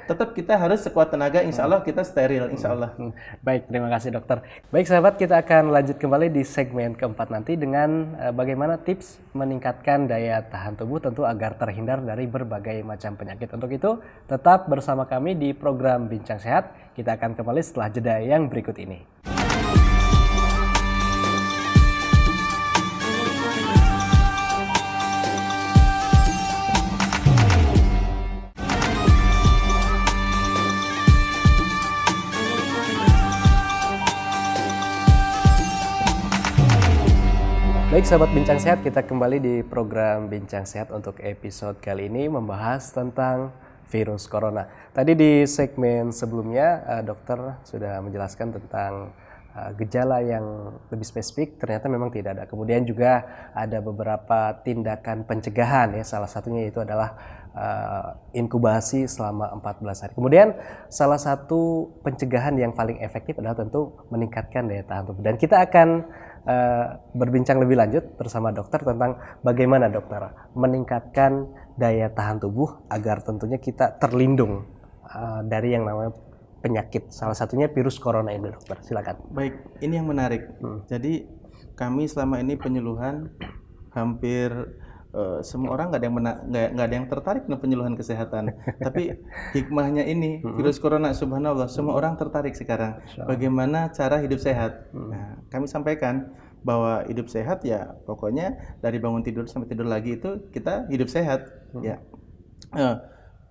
tetap kita harus sekuat tenaga, insya Allah kita steril, insya Allah. Baik, terima kasih dokter. Baik sahabat, kita akan lanjut kembali di segmen keempat nanti dengan bagaimana tips meningkatkan daya tahan tubuh tentu agar terhindar dari berbagai macam penyakit. Untuk itu, tetap bersama kami di program Bincang Sehat. Kita akan kembali setelah jeda yang berikut ini. Baik sahabat Bincang Sehat, kita kembali di program Bincang Sehat untuk episode kali ini membahas tentang virus corona. Tadi di segmen sebelumnya dokter sudah menjelaskan tentang gejala yang lebih spesifik, ternyata memang tidak ada. Kemudian juga ada beberapa tindakan pencegahan ya, salah satunya itu adalah inkubasi selama 14 hari. Kemudian salah satu pencegahan yang paling efektif adalah tentu meningkatkan daya tahan tubuh. Dan kita akan berbincang lebih lanjut bersama dokter tentang bagaimana dokter meningkatkan daya tahan tubuh agar tentunya kita terlindung dari yang namanya penyakit, salah satunya virus corona ini dokter. Silakan. Baik, ini yang menarik. Jadi kami selama ini penyuluhan hampir semua orang nggak ada yang tertarik dengan penyuluhan kesehatan. Tapi hikmahnya ini virus corona, subhanallah, semua orang tertarik sekarang. Bagaimana cara hidup sehat? Nah, kami sampaikan bahwa hidup sehat ya pokoknya dari bangun tidur sampai tidur lagi itu kita hidup sehat. Ya,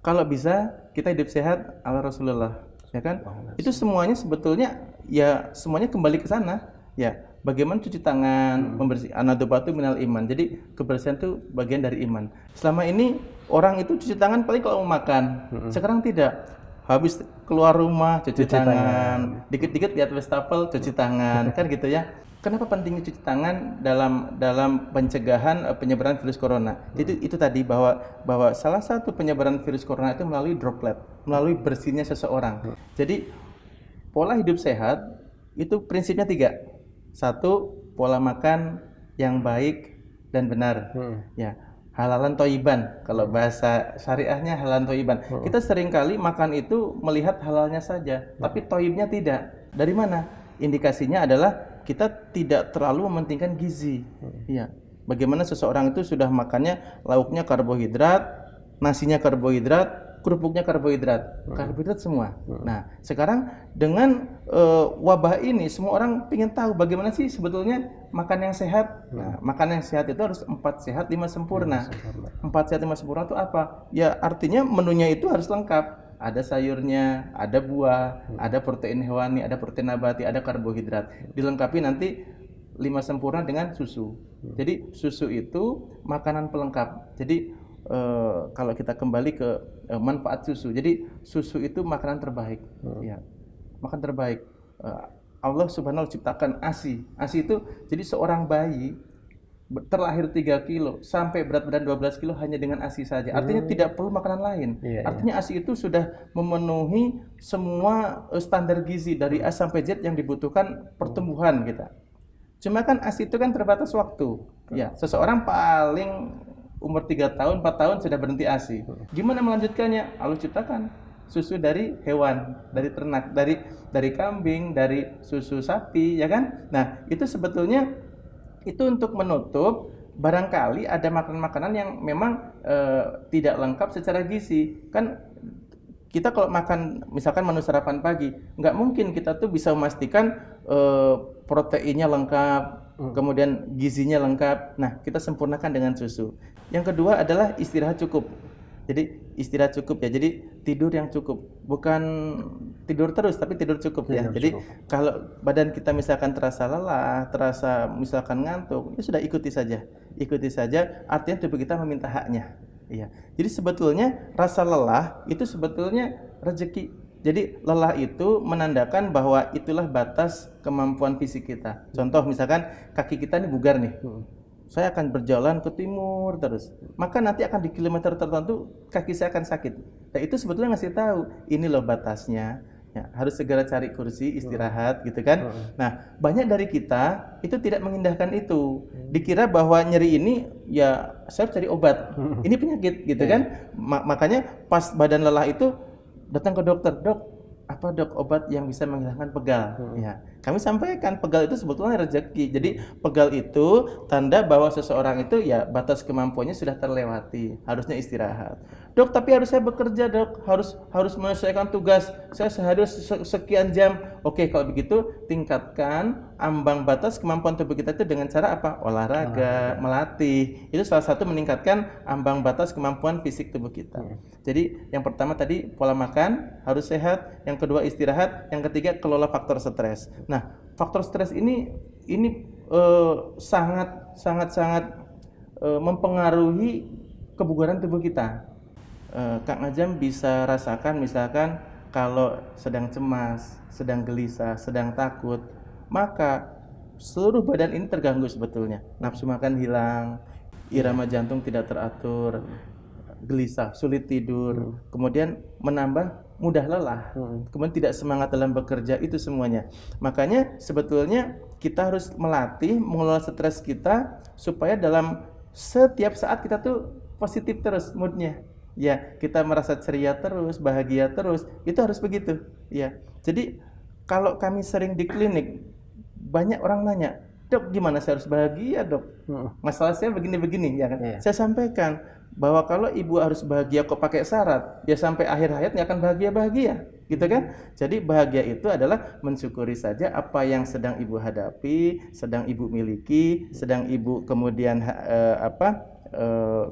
kalau bisa kita hidup sehat ala Rasulullah, ya kan? Itu semuanya sebetulnya ya semuanya kembali ke sana. Ya. Bagaimana cuci tangan, membersih an-nadhafatu minal iman. Jadi kebersihan itu bagian dari iman. Selama ini orang itu cuci tangan paling kalau mau makan. Sekarang tidak. Habis keluar rumah cuci tangan. Dikit-dikit lihat wastafel cuci tangan, kan gitu ya. Kenapa pentingnya cuci tangan dalam pencegahan penyebaran virus corona? Jadi itu tadi bahwa salah satu penyebaran virus corona itu melalui droplet, melalui bersihnya seseorang. Jadi pola hidup sehat itu prinsipnya 3. 1, pola makan yang baik dan benar. Ya, halalan toiban. Kalau bahasa syariahnya halalan toiban. Kita seringkali makan itu melihat halalnya saja, tapi toibnya tidak. Dari mana? Indikasinya adalah kita tidak terlalu mementingkan gizi. Ya. Bagaimana seseorang itu sudah makannya lauknya karbohidrat, nasinya karbohidrat, kerupuknya karbohidrat semua. Nah, sekarang dengan wabah ini semua orang ingin tahu bagaimana sih sebetulnya makan yang sehat. Nah, makan yang sehat itu harus 4 sehat 5 sempurna. 4 sehat 5 sempurna itu apa? Ya artinya menunya itu harus lengkap. Ada sayurnya, ada buah, ada protein hewani, ada protein nabati, ada karbohidrat. Dilengkapi nanti 5 sempurna dengan susu. Jadi susu itu makanan pelengkap. Jadi kalau kita kembali ke manfaat susu, jadi susu itu makanan terbaik, ya, makan terbaik. Allah Subhanahu ciptakan ASI. ASI itu jadi seorang bayi terlahir 3 kilo sampai berat badan 12 kilo hanya dengan ASI saja. Artinya tidak perlu makanan lain. Artinya ASI itu sudah memenuhi semua standar gizi dari A sampai Z yang dibutuhkan pertumbuhan kita. Cuma kan ASI itu kan terbatas waktu. Ya, seseorang paling umur 3 tahun, 4 tahun sudah berhenti ASI. Gimana melanjutkannya? Allah ciptakan susu dari hewan, dari ternak, dari kambing, dari susu sapi, ya kan? Nah, itu sebetulnya itu untuk menutup barangkali ada makanan-makanan yang memang tidak lengkap secara gizi. Kan kita kalau makan misalkan menu sarapan pagi, nggak mungkin kita tuh bisa memastikan proteinnya lengkap, kemudian gizinya lengkap. Nah, kita sempurnakan dengan susu. Yang kedua adalah istirahat cukup. Jadi istirahat cukup ya. Jadi tidur yang cukup, bukan tidur terus tapi tidur cukup ya. Jadi kalau badan kita misalkan terasa lelah, terasa misalkan ngantuk, ya sudah ikuti saja. Ikuti saja, artinya tubuh kita meminta haknya. Iya. Jadi sebetulnya rasa lelah itu sebetulnya rezeki. Jadi lelah itu menandakan bahwa itulah batas kemampuan fisik kita. Contoh misalkan kaki kita ini bugar nih. Saya akan berjalan ke timur terus. Maka nanti akan di kilometer tertentu kaki saya akan sakit. Nah, itu sebetulnya ngasih tahu ini loh batasnya. Ya, harus segera cari kursi istirahat gitu kan. Nah, banyak dari kita itu tidak mengindahkan itu. Dikira bahwa nyeri ini ya saya harus cari obat. Ini penyakit gitu kan. Makanya pas badan lelah itu datang ke dokter, "Dok, apa dok obat yang bisa menghilangkan pegal?" Ya, kami sampaikan pegal itu sebetulnya rezeki. Jadi pegal itu tanda bahwa seseorang itu ya batas kemampuannya sudah terlewati, harusnya istirahat. "Dok, tapi harus saya bekerja dok, harus menyelesaikan tugas, saya sehari sekian jam." Oke, kalau begitu tingkatkan ambang batas kemampuan tubuh kita itu dengan cara apa? Olahraga, melatih. Itu salah satu meningkatkan ambang batas kemampuan fisik tubuh kita. Jadi yang pertama tadi pola makan harus sehat, yang kedua istirahat, yang ketiga kelola faktor stres. Nah, faktor stres ini sangat mempengaruhi kebugaran tubuh kita. Kang Ajam bisa rasakan misalkan kalau sedang cemas, sedang gelisah, sedang takut, maka seluruh badan ini terganggu sebetulnya. Nafsu makan hilang, irama jantung tidak teratur, gelisah, sulit tidur, kemudian menambah mudah lelah, kemudian tidak semangat dalam bekerja, itu semuanya. Makanya sebetulnya kita harus melatih mengelola stres kita supaya dalam setiap saat kita tuh positif terus moodnya. Ya, kita merasa ceria terus, bahagia terus, itu harus begitu. Ya, jadi kalau kami sering di klinik, banyak orang nanya, "Dok, gimana saya harus bahagia dok? Masalah saya begini-begini." Ya kan? Saya sampaikan bahwa kalau ibu harus bahagia kok pakai syarat, ya sampai akhir hayat nggak akan bahagia-bahagia, gitu kan? Jadi bahagia itu adalah mensyukuri saja apa yang sedang ibu hadapi, sedang ibu miliki, sedang ibu kemudian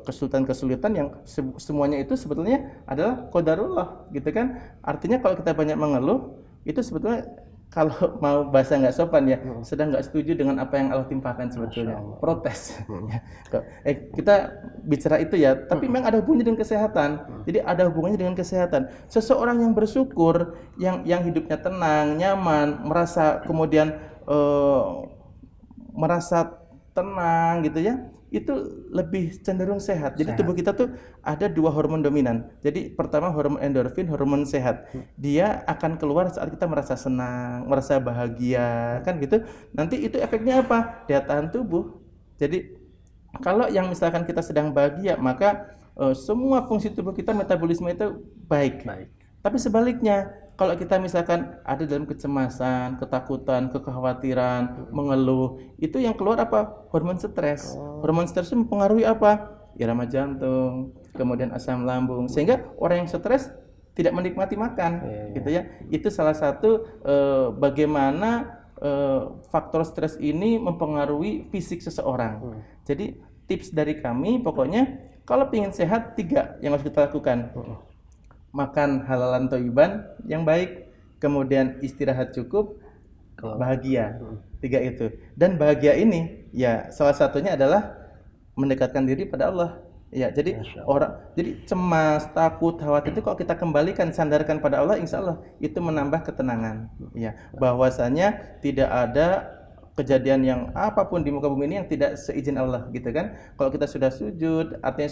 kesulitan-kesulitan yang semuanya itu sebetulnya adalah qadarullah, gitu kan? Artinya kalau kita banyak mengeluh, itu sebetulnya kalau mau bahasa nggak sopan ya, sedang nggak setuju dengan apa yang Allah timpakan sebetulnya, protes. Kita bicara itu ya, tapi memang ada hubungannya dengan kesehatan. Jadi ada hubungannya dengan kesehatan. Seseorang yang bersyukur, yang hidupnya tenang, nyaman, merasa kemudian merasa tenang gitu ya, itu lebih cenderung sehat. Jadi tubuh kita tuh ada 2 hormon dominan. Jadi pertama hormon endorfin, hormon sehat. Dia akan keluar saat kita merasa senang, merasa bahagia, kan gitu. Nanti itu efeknya apa? Daya tahan tubuh. Jadi kalau yang misalkan kita sedang bahagia, maka semua fungsi tubuh kita, metabolisme itu baik. Tapi sebaliknya, kalau kita misalkan ada dalam kecemasan, ketakutan, kekhawatiran, mengeluh, itu yang keluar apa? Hormon stres. Hormon stres itu mempengaruhi apa? Irama jantung, kemudian asam lambung, sehingga orang yang stres tidak menikmati makan, gitu ya. Itu salah satu bagaimana faktor stres ini mempengaruhi fisik seseorang. Jadi tips dari kami, pokoknya kalau ingin sehat 3 yang harus kita lakukan. Makan halalan thayyiban yang baik, kemudian istirahat cukup, bahagia. 3 itu. Dan bahagia ini ya salah satunya adalah mendekatkan diri pada Allah. Ya, jadi jadi cemas, takut, khawatir itu kalau kita kembalikan, sandarkan pada Allah, insya Allah itu menambah ketenangan. Ya, bahwasanya tidak ada kejadian yang apapun di muka bumi ini yang tidak seizin Allah gitu kan. Kalau kita sudah sujud, artinya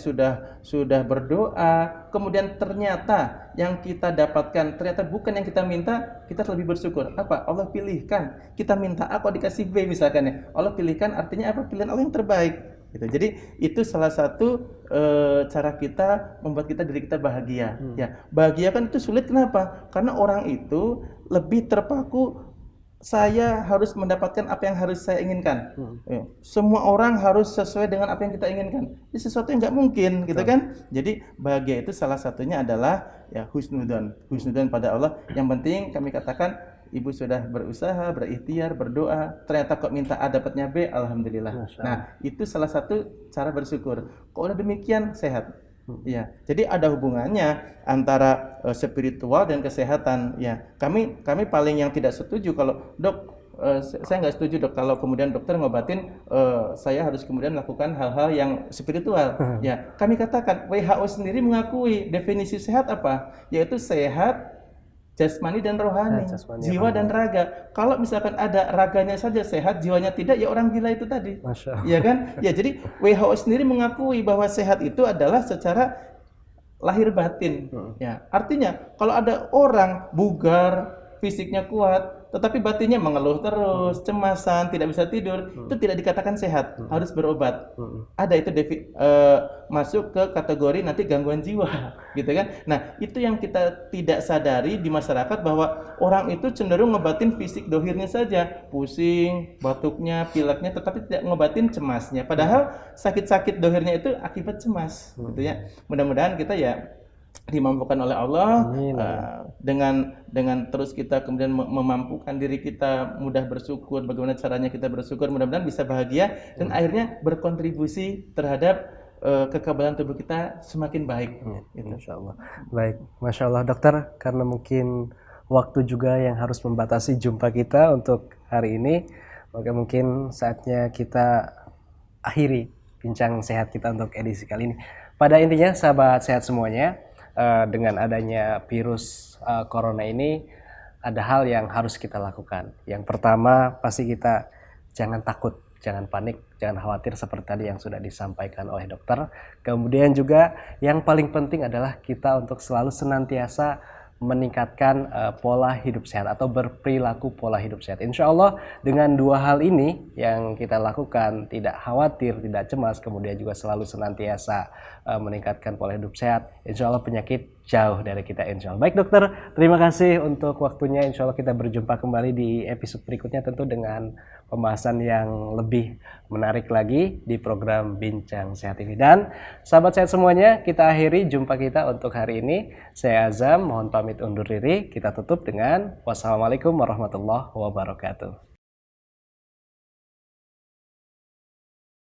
sudah berdoa, kemudian ternyata yang kita dapatkan ternyata bukan yang kita minta, kita lebih bersyukur. Apa? Allah pilihkan. Kita minta A kok dikasih B misalkan ya. Allah pilihkan artinya apa? Pilihan Allah yang terbaik. Gitu. Jadi itu salah satu cara kita membuat diri kita bahagia. Ya, bahagia kan itu sulit, kenapa? Karena orang itu lebih terpaku, saya harus mendapatkan apa yang harus saya inginkan. Ya. Semua orang harus sesuai dengan apa yang kita inginkan. Ini sesuatu yang nggak mungkin, gitu kan? Jadi bahagia itu salah satunya adalah ya husnudzon pada Allah. Yang penting kami katakan, ibu sudah berusaha, berikhtiar, berdoa, ternyata kok minta A dapatnya B, alhamdulillah. Nah, itu salah satu cara bersyukur. Kok udah demikian sehat. Ya, jadi ada hubungannya antara spiritual dan kesehatan. Ya, kami paling yang tidak setuju kalau dok, saya nggak setuju dok kalau kemudian dokter ngobatin saya harus kemudian melakukan hal-hal yang spiritual. Ya, kami katakan WHO sendiri mengakui definisi sehat apa? Yaitu sehat jasmani dan rohani, jiwa dan raga. Kalau misalkan ada raganya saja sehat, jiwanya tidak, ya orang gila itu tadi. Iya kan? Ya, jadi WHO sendiri mengakui bahwa sehat itu adalah secara lahir batin. Ya, artinya kalau ada orang bugar, fisiknya kuat, tetapi batinnya mengeluh terus, cemasan, tidak bisa tidur, itu tidak dikatakan sehat, harus berobat. Ada itu masuk ke kategori nanti gangguan jiwa, gitu kan? Nah, itu yang kita tidak sadari di masyarakat, bahwa orang itu cenderung ngebatin fisik dohirnya saja, pusing, batuknya, pileknya, tetapi tidak ngebatin cemasnya. Padahal sakit-sakit dohirnya itu akibat cemas, gitu ya. Mudah-mudahan kita ya dimampukan oleh Allah dengan terus kita kemudian memampukan diri kita mudah bersyukur. Bagaimana caranya kita bersyukur? Mudah-mudahan bisa bahagia dan akhirnya berkontribusi terhadap kekebalan tubuh kita semakin baik. Gitu. Masya Allah. Baik, Masya Allah dokter, karena mungkin waktu juga yang harus membatasi jumpa kita untuk hari ini, maka mungkin saatnya kita akhiri bincang sehat kita untuk edisi kali ini. Pada intinya sahabat sehat semuanya, dengan adanya virus corona ini ada hal yang harus kita lakukan. Yang pertama pasti kita jangan takut, jangan panik, jangan khawatir seperti tadi yang sudah disampaikan oleh dokter. Kemudian juga yang paling penting adalah kita untuk selalu senantiasa meningkatkan pola hidup sehat atau berperilaku pola hidup sehat. Insya Allah dengan dua hal ini yang kita lakukan, tidak khawatir, tidak cemas, kemudian juga selalu senantiasa meningkatkan pola hidup sehat, insya Allah penyakit jauh dari kita, insya Allah. Baik dokter, terima kasih untuk waktunya. Insya Allah kita berjumpa kembali di episode berikutnya, tentu dengan pembahasan yang lebih menarik lagi di program Bincang Sehat ini. Dan sahabat sehat semuanya, kita akhiri jumpa kita untuk hari ini. Saya Azam, mohon pamit undur diri. Kita tutup dengan wassalamualaikum warahmatullahi wabarakatuh.